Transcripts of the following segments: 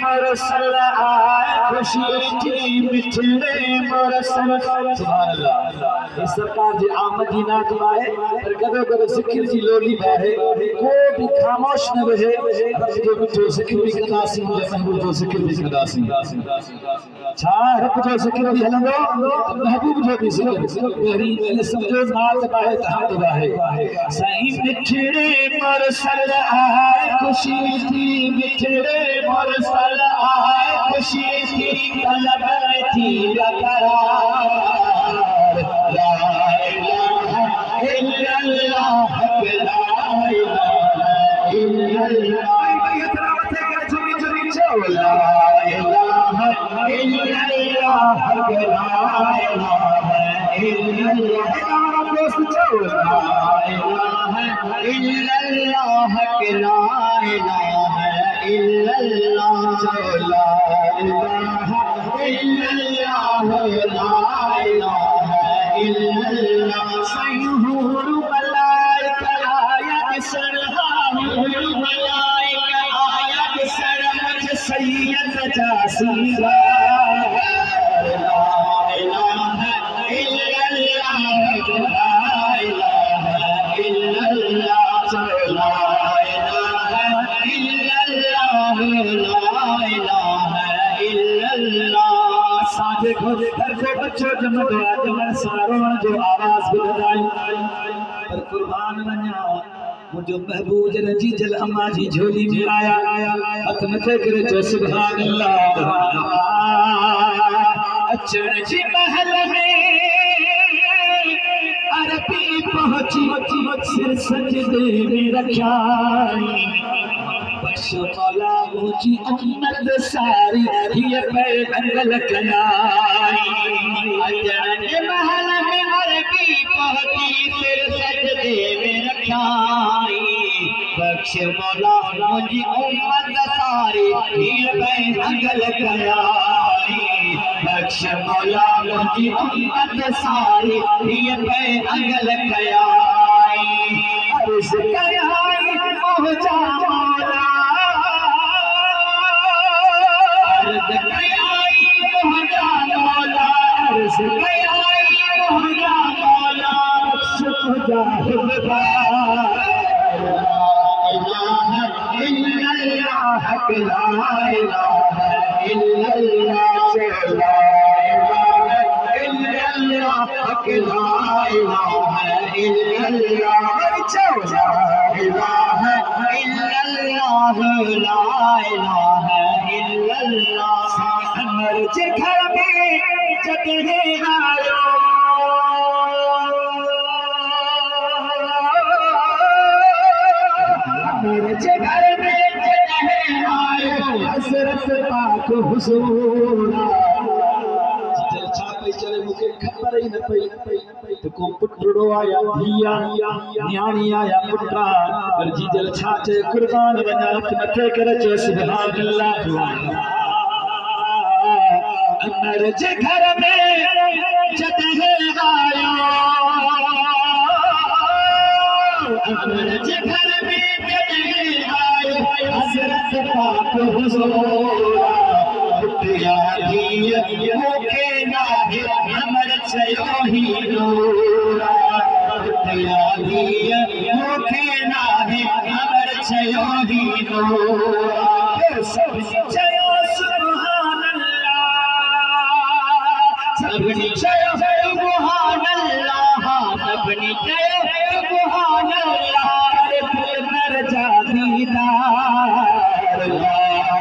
मुरसल आए खुशी थी मिठड़े मुरसल। सुभान अल्लाह। इस सरकार जी आमद जी नात बाहे पर गदो गदो सिखिर जी लोली बाहे को भी खामोश न रहे। रब जो मिठो सिखिर भी कदासी महबूब जो सिखिर भी कदासी छा रब जो सिखिर भी हलंदो महबूब जो भी सिखिर मेरी समझो नात बाहे तहमद बाहे। सही मिठड़े मुरसल आए खुशी थी मिठड़े मुरसल आए खुशी थी तलब थी बेकरार। ला इलाहा इल्लल्लाह ला इलाहा इल्लल्लाह। ये तरावत है कि जुमी जुमी चो ला इलाहा इल्लल्लाह ला इलाहा इल्लल्लाह। हमारा दोस्त चो ला इलाहा इल्लल्लाह ला इलाहा इल्लल्लाह ला इलाहा इल्लल्लाह ला इलाहा इल्लल्लाह। सयूर मलाइका आया सरहा मलाइका आया सरमज सैयद जासीरा। ला इलाहा इल्लल्लाह ला इलाहा इल्लल्लाह ला इलाहा इल्लल्लाह ला इलाहा इल्लल्लाह। साजे खोजे घर को बच्चो जमदो आजमन सारोण जो आवाज बुधाई पर कुर्बान वन्या मुझो महबूब रजी जल अम्मा जी झोली में आया हथ मथे करे जो सुभान अल्लाह। अचण जी महल में अरबी पहुंची सिर सजदे में रखाई। बख्श मौला मुझी उम्मत सारी ये पे अंगल कयाई। अचण जी महल में अरबी पहुंची सिर सजदे में रखाई। बख्श मौला मुझी उम्मत सारी ये पे अंगल कयाई। बख्श मौला मुझी उम्मत सारी ये पे अंगल कयाई। अर्ज़ कयाई पहुंचा मौला अर्ज़ कयाई पहुंचा मौला अर्ज़ कयाई पहुंचा मौला बख्श मुजाहिद इल्लल्लाह ला इलाहा इल्लल्लाह ला इलाहा इल्लल्लाह ला इलाहा इल्लल्लाह ला इलाहा इल्लल्लाह ला इलाहा इल्लल्लाह। अमर जे घर में जगह आयो अमर जे घर में जगह आयो हज़रत पाक हुज़ूर। जल छापे चले मुझे खबर ही न पई तो को पुटड़ो आया धिया न्याणी आया पुट्रा पर जी जल छाचे कुर्बान वना मथे करे चो सुभान अल्लाह। अमर जे घर में जगह आयो अमर जे घर में जगह आयो हज़रत पाक हुज़ूर। पुटिया धिया मुखे नाहे अमर चयो ही नूरा। पुटिया धिया मुखे नाहे अमर चयो ही नूरा। सभिनी चयो सुभान अल्लाह सभिनी चयो सुभान अल्लाह सभिनी चयो सुभान अल्लाह। मर जा दीदार ला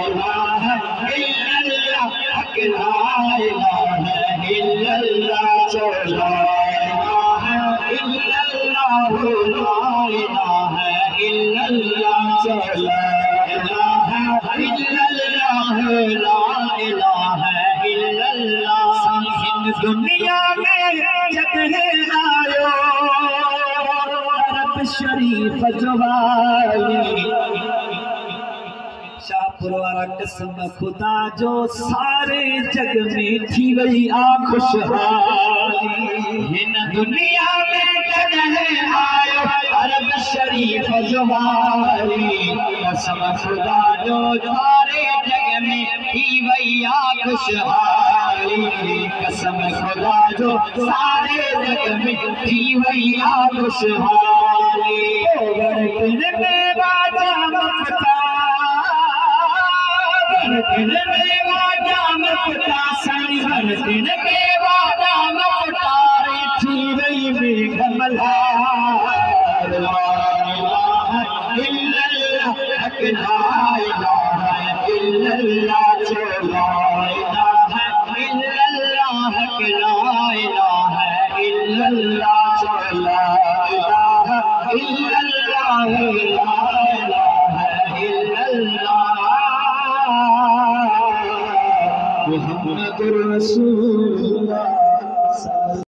इलाहा इल्लल्लाह ला इलाहा इल्लल्लाह ला इलाहा इल्लल्लाह ला इलाहा इल्लल्लाह ला इलाहा इल्लल्लाह ला इलाहा इल्लल्लाह। हिंद दुनिया में जगह आयो अरब शरीफ जवाली। शाहपुर वाला कसम खुदा जो सारे जग में थी वही आ खुशहाली। हिन दुनिया में जगह आयो अरब शरीफ जवाली। कसम खुदा जो सारे जग में खुशहाली कसम खुदा जो सारे जग में थी वही खुशहाली धड़कन मेरा जामता धड़कन मेरा जामता सारी धड़कन मेरा जामता